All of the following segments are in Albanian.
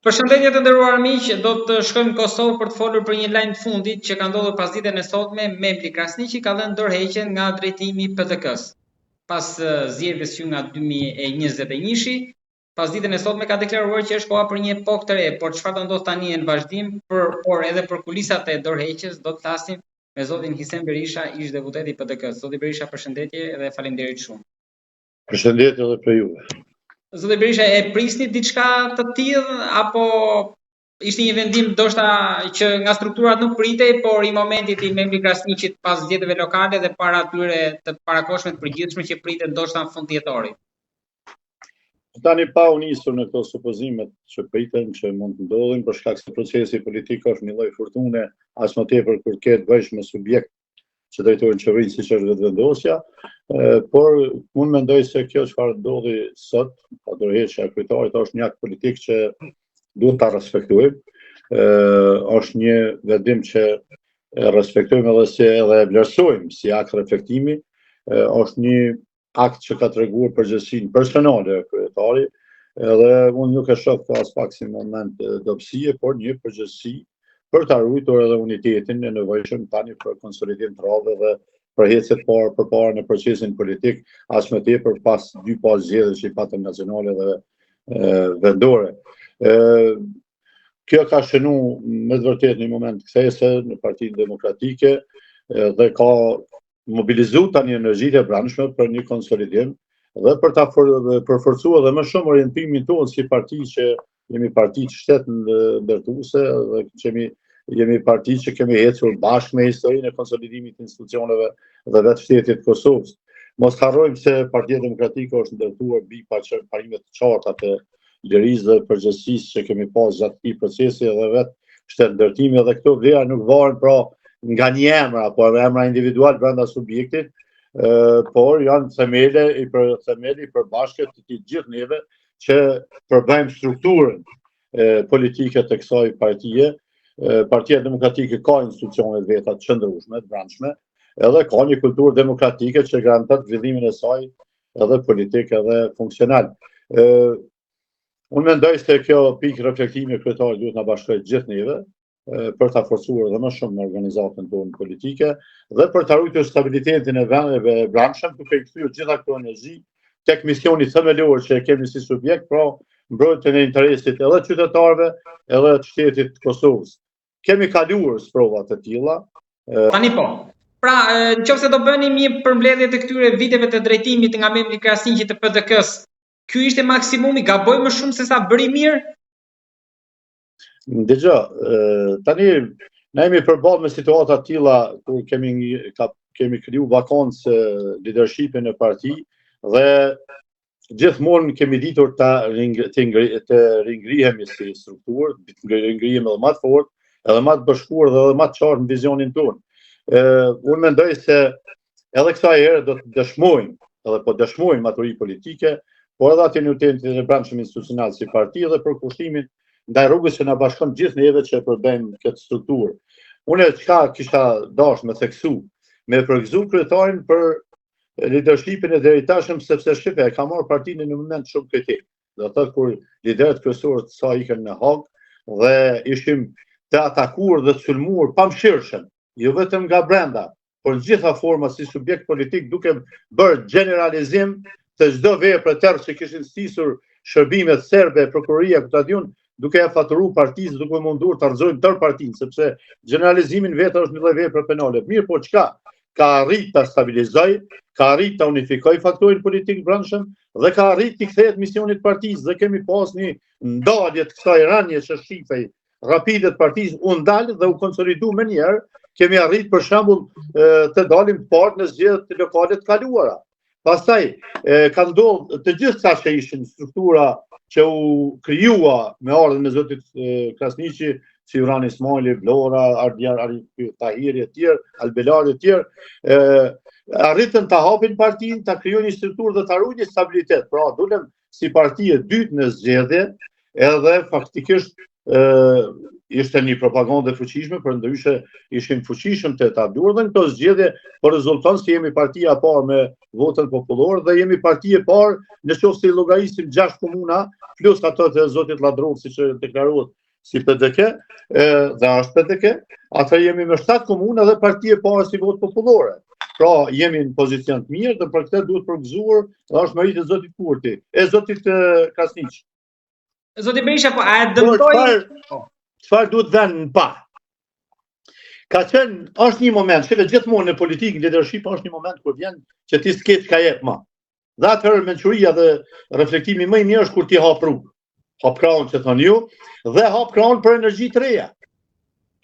Përshëndetje të nderuar miq, do të shkojmë në Kosovë për të folur për një lajm të fundit që ka ndodhur pas ditën e sotme. Membri Krasniqi ka dhënë dorëheqjen nga drejtimi i PDK-s. Pas zgjedhjes që nga 2021-shi, pas ditën e sotme ka deklaruar që është koha për një epokë të re, por çfarë do ndodh tani në vazhdim, por edhe për kulisat e dorëheqjes do të flasim me zotin Hisem Berisha, ish deputet i PDK-s. Zoti Berisha, përshëndetje dhe faleminderit shumë. Përshëndetje edhe për juve. Zoti Berisha, e prisni diçka të tillë apo ishte një vendim ndoshta që nga strukturat nuk pritej, por i momentit i membri Krasniqit pas zgjedhjeve lokale dhe para atyre të parakohshme të përgjithshme që pritet ndoshta në fund të jetorit? Tani pa u nisur në këto supozimet që priten që mund të ndodhin për shkak se procesi politik është një lloj furtune, as më tepër kur ketë bësh me subjekt që drejtojnë qeverinë siç është vetëvendosja, por unë mendoj se kjo çfarë ndodhi sot, pa dorëheqja e kryetarit, është një akt politik që duhet ta respektojmë. Është një vendim që e respektojmë edhe se edhe e vlerësojmë si akt reflektimi. Është një akt që ka treguar përgjegjësinë personale e kryetarit, edhe unë nuk e shoh as pak si moment dobësie, por një përgjegjësi për ta ruajtur edhe unitetin e nevojshëm tani për konsolidim të rradhë dhe për ecjet përpara në procesin politik, as më tepër pas dy zgjedhjeve që i patëm nacionale dhe vendore. Kjo ka shënu me të vërtetë një moment kthese në Partinë Demokratike dhe ka mobilizuar tani energjitë e brendshme për një konsolidim dhe për ta përforcuar edhe më shumë orientimin tonë si parti që jemi parti të shtetën ndërtuese dhe jemi parti që kemi ecur bashkë me historinë e konsolidimit të institucioneve dhe vetë shtetit të Kosovës. Mos harrojmë se Partia Demokratike është ndërtuar mbi parime të qarta të lirisë dhe përgjegjësisë që kemi pas gjatë këtij procesi dhe vetë shtet ndërtimi, dhe këto vlera nuk varen pra nga një emër apo emra individual brenda subjektit, por janë themeli i përbashkët të gjithë neve që përbëjmë strukturën politike të kësaj partie. Partia Demokratike ka institucionet veta të qëndrueshme, të brendshme, edhe ka një kulturë demokratike që garanton zhvillimin e saj edhe politik edhe funksional. Unë mendoj se kjo pikë reflektimi kryetarit duhet na bashkojë gjithë neve për ta forcuar edhe më shumë në organizatën tonë politike dhe për ta ruajtur stabilitetin e vendeve brendshëm, duke kthyer gjitha këto energji tek misioni themelor që e kemi si subjekt, pra mbrojtjen e interesit edhe qytetarëve edhe të shtetit të Kosovës. Kemi kaluar sprova të tilla. Tani po. Pra, nëse do bënim një përmbledhje të këtyre viteve të drejtimit nga membri Krasniqi të PDK-s, ky ishte maksimumi, gaboi më shumë se sa bëri mirë? Dëgjoj, tani ne jemi përballë me situata të tilla kur kemi kriju vakancë leadershipin e parti dhe gjithmonë kemi ditur të ringrihemi si strukturë, të ringrihemi edhe më të fortë, edhe më të bashkuar dhe edhe më të qartë në vizionin tonë. Unë mendoj se edhe kësaj herë do të dëshmojmë, edhe po dëshmojmë maturi politike, por edhe atinitetin e brendshëm institucional si parti dhe për kushtimin ndaj rrugës që na bashkon gjithë neve që e përbëjmë këtë strukturë. Unë çka kisha dashur me theksu, me përgëzu kryetarin për leadershipin e drejtashëm, sepse shqipe ka marrë partinë në moment shumë kritik. Do të thotë kur liderët kryesorë të saj ikën në Hagë dhe ishim të atakuar dhe të sulmuar pamshirshëm, jo vetëm nga brenda, por në gjitha forma si subjekt politik, duke bërë generalizim të çdo vepre tërë që kishin stisur shërbimet serbe, prokuroria, këtë duke e faturuar partisë, duke munduar të harxojnë tërë partinë, sepse generalizimin vetë është një lloj vepre penale. Mirë, po çka? Ka arrit ta stabilizoj, ka arrit ta unifikoj faktorin politik brendshëm dhe ka arrit të kthehet misionit partisë, dhe kemi pas një ndalje të kësaj rënje që shifej rapide të partisë u ndal dhe u konsolidu më njëherë. Kemi arrit për shembull të dalim parë në zgjedhjet lokale të kaluara. Pastaj ka ndodhur të gjithë këta që ishin struktura që u krijua me ardhmën e zotit Krasniqi, si Urani Ismaili, Vlora, Arif Tahiri e tjerë, Albelari e tjerë, arritën ta hapin partinë, ta krijojnë një strukturë dhe ta ruajnë stabilitet. Pra, dolëm si parti e dytë në zgjedhje, edhe faktikisht ishte një propagandë e fuqishme, për ndryshe ishin fuqishëm të etabliuar dhe në këto zgjedhje po rezulton se jemi partia e parë me votën popullore dhe jemi partia e parë në qoftë se i llogarisim 6 komuna plus ato të zotit Ladrov siç deklarohet si PDK dhe është PDK, atëherë jemi me 7 komuna dhe partia e parë si votë popullore. Pra jemi në pozicion të mirë dhe për këtë duhet përgëzuar dhe është meritë e zotit Kurti, e zotit Krasniq. Zoti Berisha, po a e dëmtoi çfarë duhet vënë në pa? Ka qenë, është një moment, shqipe gjithmonë në politikë, në leadership, është një moment kur vjen që ti s'ke çka jep më. Dhe atëherë mençuria dhe reflektimi më i mirë është kur ti hap rrugë. Hap krahun që thoni ju, dhe hap krahun për energji të reja.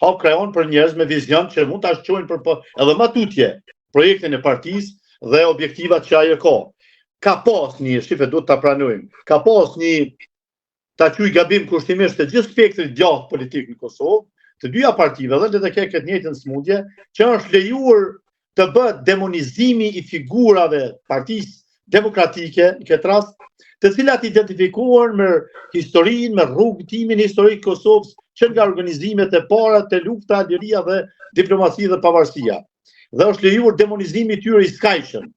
Hap krahun për njerëz me vizion që mund ta shqojnë për edhe më tutje projektin e partisë dhe objektivat që ajo ka. Ka pas një, shqipe duhet ta pranojmë, ka pas një ta quaj gabim kushtimisht të gjithë spektrit gjatë politik në Kosovë, të dyja partive dhe le të kenë këtë njëjtën smundje, që është lejuar të bëhet demonizimi i figurave partisë demokratike në këtë rast, të cilat identifikohen me historinë, me rrugtimin historik të Kosovës, që nga organizimet e para të lufta, liria dhe diplomacia dhe pavarësia. Dhe është lejuar demonizimi i tyre i skajshëm,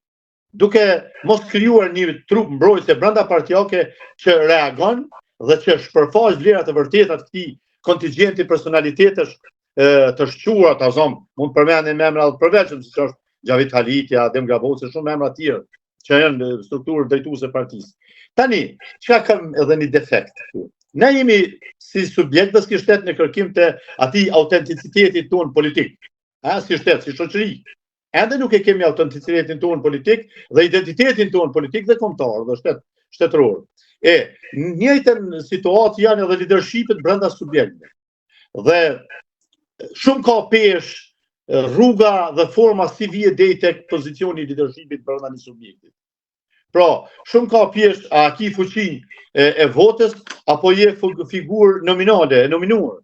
duke mos krijuar një trup mbrojtëse brenda partijake që reagon dhe që shpërfaq vlerat e vërteta të këtij kontingjenti personalitetesh të shquara, ta zom, mund përmendin me emra të përveçëm, siç është Xhavit Haliti, Adem Graboci, shumë emra të tjerë që janë strukturë drejtuese të partisë. Tani, çka kam edhe një defekt këtu. Ne jemi si subjekt dhe si shtet në kërkim të atij autenticitetit tonë politik, si shtet, si shoqëri. Ende nuk e kemi autenticitetin tonë politik dhe identitetin tonë politik dhe kombëtar dhe shtetëror. Njëjtën situatë janë edhe leadershipet brenda subjektëve. Dhe shumë ka pesh rruga dhe forma si vije deri tek pozicioni i leadershipit brenda një subjekti. Pra, shumë ka pesh a ki fuqin e votës apo je figurë nominale, e nominuar.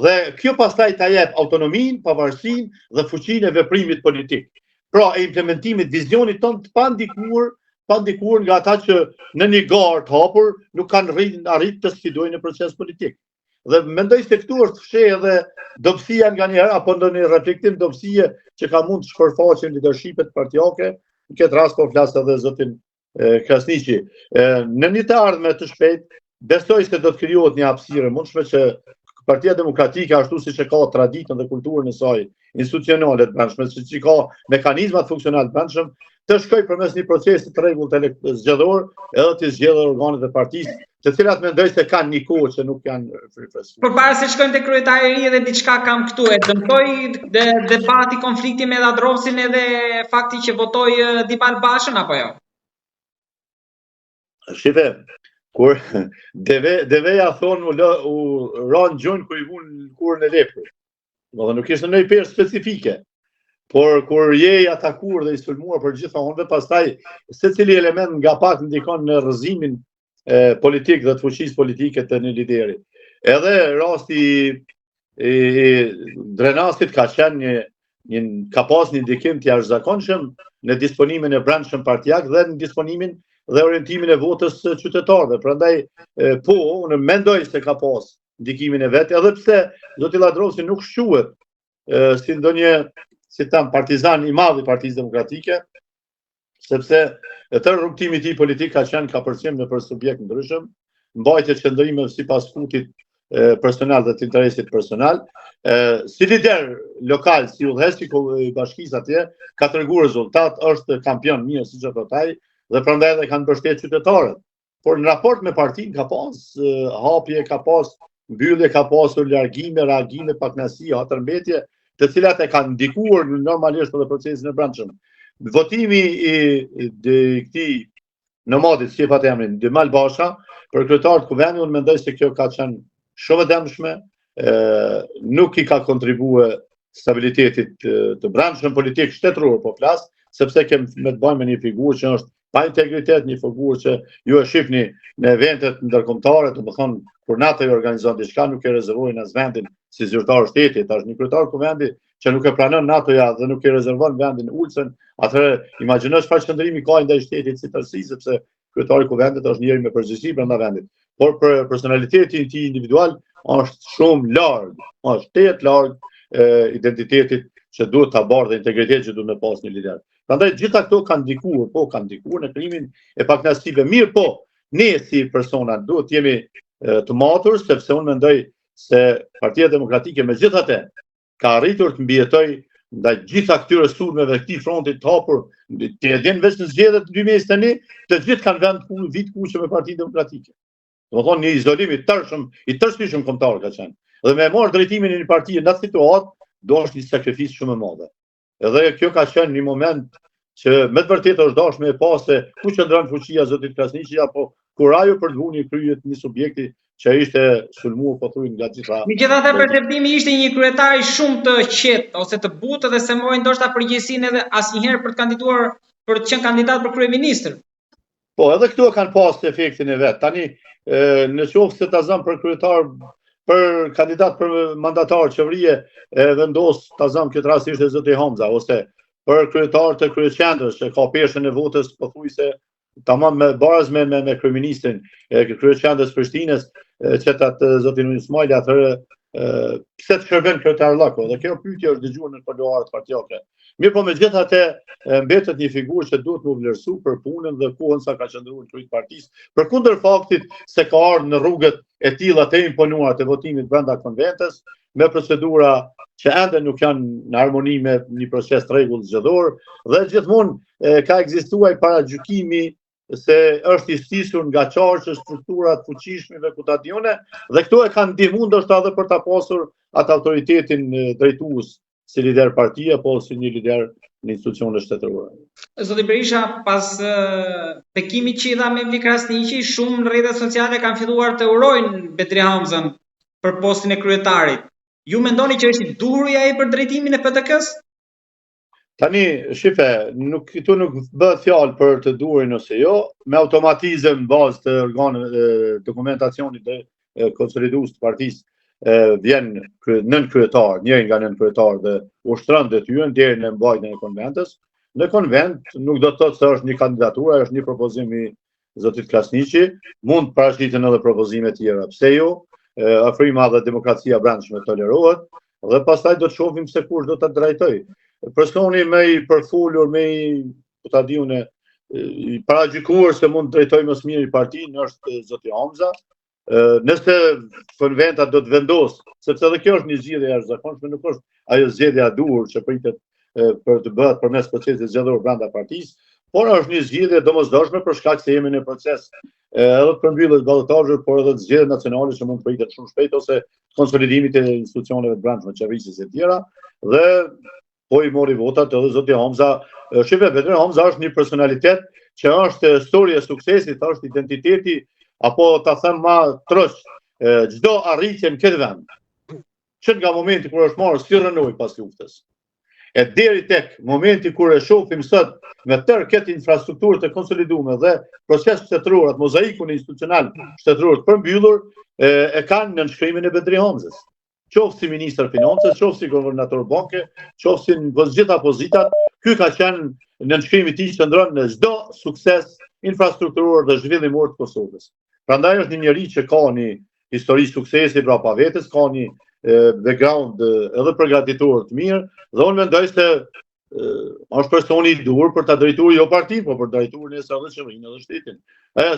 Dhe kjo pastaj ta jep autonominë, pavarësinë dhe fuqinë e veprimit politik. Pra, e implementimit vizionit ton të pandikuar nga ata që në një garë të hapur nuk kanë arrit të sfidojnë në proces politik. Dhe mendoj se këtu është fshehë edhe dobësia nganjëherë apo ndonjë reflektim dobësie që ka mund të shpërfaqen leadershipet partijake, në këtë rast po flas edhe zotin Krasniqi. Në një të ardhme të shpejt besoj se do të krijohet një hapësirë mundshme që Partia Demokratike ashtu siç e ka traditën dhe kulturën e saj institucionale të brendshme, siç i ka mekanizmat funksional të brendshëm, të shkoj përmes një procesi të rregullt zgjedhor edhe të zgjedhë organet e partisë, të cilat mendoj se kanë një kohë që nuk janë frikës. Përpara se shkojmë te kryetaria dhe diçka kam këtu, e dëmtoi debati, konflikti me Ladrovsin edhe fakti që votoi Dibal Bashën apo jo? Shive, kur deveja thonë u ranë gjojnë ku i vunë kurën e lepër. Dhe nuk ishte në i perë specifike. Por kur je i atakuar dhe i sulmuar për gjitha onve, pastaj secili element nga pak ndikon në rrëzimin politik dhe të fuqisë politike të një lideri. Edhe rasti i Drenasit ka qenë ka pas një ndikim të jashtëzakonshëm në disponimin e brendshëm partijak dhe në disponimin dhe orientimin e votës qytetarëve. Prandaj po, unë mendoj se ka pas ndikimin e vet, edhe pse zoti Ladrovsi nuk shquhet si ndonjë partizan i madh i Partisë Demokratike, sepse të rrugtimi i tij politik ka qenë ka përcjell në për subjekt ndryshëm, mbajtje qëndrime sipas futit personal dhe të interesit personal. Si lider lokal, si udhëheqës i bashkisë atje, ka treguar rezultat, është kampion mirë siç e thot ai, dhe prandaj edhe kanë mbështetur qytetarët. Por në raport me partinë ka pas hapje, ka pas mbyllje, ka pasur largime, reagime, pakënaqësi, hatërmbetje, të cilat e kanë ndikuar normalisht edhe procesin e brendshëm. Votimi i këtij nomadit, si e pat emrin, Dibal Basha, për kryetar të kuvendit, unë mendoj se kjo ka qenë shumë e dëmshme, nuk i ka kontribuar stabilitetit të brendshëm politik shtetëror, po flas, sepse kemi me të bëjmë me një figurë që është pa integritet, një figurë që ju e shihni në eventet ndërkombëtare, domethënë kur NATO i organizon diçka nuk e rezervojnë as vendin si zyrtar shteti, tash një kryetar kuvendi që nuk e pranon NATO-ja dhe nuk i rezervon vendin ulsen, atëherë imagjino çfarë qëndrimi ka ndaj shtetit si tërësi, sepse kryetari i kuvendit është njëri me përgjegjësi brenda vendit. Por për personalitetin e tij individual, është shumë larg, është tetë larg identitetit që duhet ta bardhë dhe integritetit që duhet me pas një lider. Prandaj gjitha këto kanë ndikuar në krimin e pakënaqësive. Mirë po, ne si persona duhet jemi të matur, sepse unë mendoj se Partia Demokratike megjithatë ka arritur të mbijetojë ndaj gjitha këtyre sulmeve, këtij frontit të hapur, të edhen veç në zgjedhjet 2021, të gjithë kanë vend vit kuqe me Partinë Demokratike. Domethënë një izolim i tërshpishëm kombëtar ka qenë. Dhe me marrë drejtimin e një partie në atë situatë, do është një sakrificë shumë e madhe. Edhe kjo ka qenë një moment që me të vërtetë është dashur me pas se ku qëndron fuqia e zotit Krasniqi apo kurajo për të vënë kryet një subjekti që ishte sulmuar po thuaj nga gjitha. Megjithatë perceptimi ishte një kryetari shumë të qetë ose të butë dhe se mori ndoshta përgjegjësinë edhe asnjëherë për të kandiduar për të qenë kandidat për kryeministër. Po, edhe këtu kanë pas efektin e vet. Tani në qoftë se ta zëm për kryetar për kandidat për mandatar qeverie vendos ta zëm këtë rast ishte zoti Hamza ose për kryetar të kryeqendrës që ka peshën e votës pothuajse tamam me baraz me kryeministrin kryeqendrës Prishtinës që atë zotin Ismail atëherë pse të shërben kryetar Llako dhe kjo pyetje është dëgjuar në përdorat partijake. Mirë po megjithatë mbetet një figurë që duhet të vlerësu për punën dhe kohën sa ka qëndruar në krye të partisë, përkundër faktit se ka ardhur në rrugët e tilla të imponuara të votimit brenda konventes me procedura që ende nuk janë në harmoni me një proces të rregullt zgjedhor dhe gjithmonë ka ekzistuar paragjykimi se është i stisur nga qarqe strukturat fuqishme dhe kutadione dhe këto e kanë ndihmuar ndoshta edhe për ta pasur atë autoritetin drejtues si lider partie apo si një lider në institucione shtetërore. Zoti Berisha, pas bekimit që i dha Memli Krasniqi, shumë në rrjetet sociale kanë filluar të urojnë Bedri Hamzën për postin e kryetarit. Ju mendoni që është i duhur ai për drejtimin e PTK-s? Tani, shife, këtu nuk bëhet fjalë për të duhurin ose jo, me automatizëm bazë të organeve dokumentacionit të konsolidues të partisë vjen nën kryetar, njëri nga nën kryetar dhe ushtron detyrën deri në mbajtjen e konventës. Në konvent nuk do të thotë se është një kandidaturë, është një propozim i zotit Krasniqi, mund të paraqiten edhe propozime të tjera. Pse jo? Afrima dhe demokracia brendshme tolerohet dhe pastaj do të shohim se kush do ta drejtojë. Personi më i përfolur, më i paragjykuar se mund të drejtojë më së miri partinë është zoti Hamza. Nëse konventa do të vendosë, sepse edhe kjo është një zgjedhje e jashtëzakonshme, nuk është ajo zgjedhja e duhur që pritet për të bëhet përmes procesit zgjedhor brenda partisë, por është një zgjedhje domosdoshme për shkak se jemi në proces edhe të përmbylljes ballotazhit, por edhe të zgjedhjeve nacionale që mund të pritet shumë shpejt ose konsolidimit e institucioneve të brendshme qeverisë e tjera dhe po i mori votat edhe zoti Hamza. Shqipe, Bedri Hamza është një personalitet që është histori e suksesit, është identiteti apo ta them më trosh çdo arritje në këtë vend. Që nga momenti kur është marrë si rënoi pas luftës. E deri tek momenti kur e shohim sot me tërë këtë infrastrukturë të konsoliduar dhe proces shtetëror, atë mozaikun institucional shtetëror të përmbyllur, e kanë në nënshkrimin e Bedri Hamzës. Qoftë si ministër financës, qoftë si guvernator banke, qoftë si në gjitha pozitat, ky ka qenë në nënshkrimi i tij që ndron në çdo sukses infrastrukturor dhe zhvillimor të Kosovës. Prandaj është një njerëz që ka një histori suksesi brapa vetes, ka një background edhe përgatitur të mirë dhe unë mendoj se është personi i duhur për ta drejtuar jo partinë, por për drejtuar nesër edhe qeverinë edhe shtetin.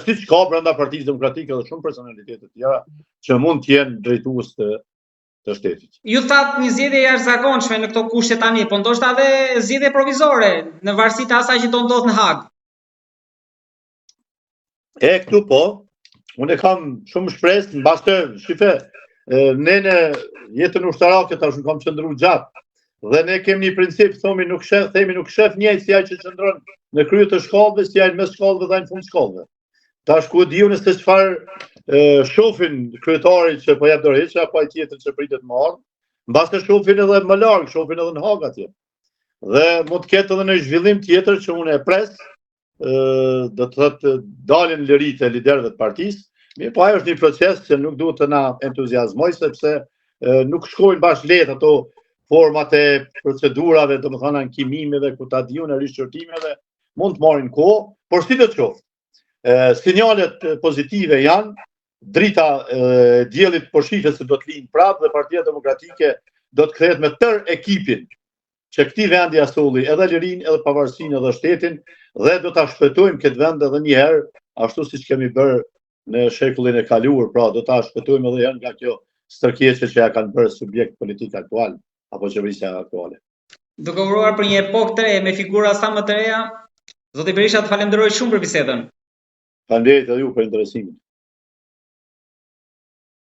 Siç ka brenda Partisë Demokratike edhe shumë personalitete të tjera që mund të jenë drejtues të shtetit. Ju thatë një zgjedhje jashtëzakonshme në këto kushte tani, po ndoshta edhe zgjedhje provizore në varësi të asaj që do ndodh në Hag. Këtu po, unë kam shumë shpresë mbas të shife ne në jetën ushtarake tash kam qëndruar gjatë dhe ne kemi një princip, themi nuk shef njëjtë si ai që qëndron në krye të shkallëve, si ai mes shkallëve dhe në fund shkallëve. Tash ku diun se çfarë shohin kryetarit që po jep dorëheqja apo ai tjetër që pritet më ardh, mbas të shohin edhe më larg, shohin edhe në Hag atje. Dhe mund të ketë edhe një zhvillim tjetër që unë e pres, do të thotë dalin lirit e liderëve të partisë. Mirë, po ajo është një proces që nuk duhet të na entuziazmoj sepse nuk shkojnë bashkë lehtë ato format e procedurave, domethënë ankimimeve, kutadione, rishqyrtimeve, mund të marrin kohë, por si do të qoftë. Sinjalet pozitive janë, drita diellit po shihet se do të linë prapë dhe Partia Demokratike do të kthehet me tërë ekipin që këtij vendi asolli edhe lirinë, edhe pavarësinë, edhe shtetin dhe do ta shpëtojmë këtë vend edhe një herë, ashtu siç kemi bërë në shekullin e kaluar, pra do ta shpëtojmë edhe nga kjo stërkjesë që ja kanë bërë subjekt politik aktual apo qeverisja aktuale. Duke uruar për një epokë të re me figura sa më të reja, zoti Berisha, të falenderoj shumë për bisedën. Faleminderit edhe ju për interesimin.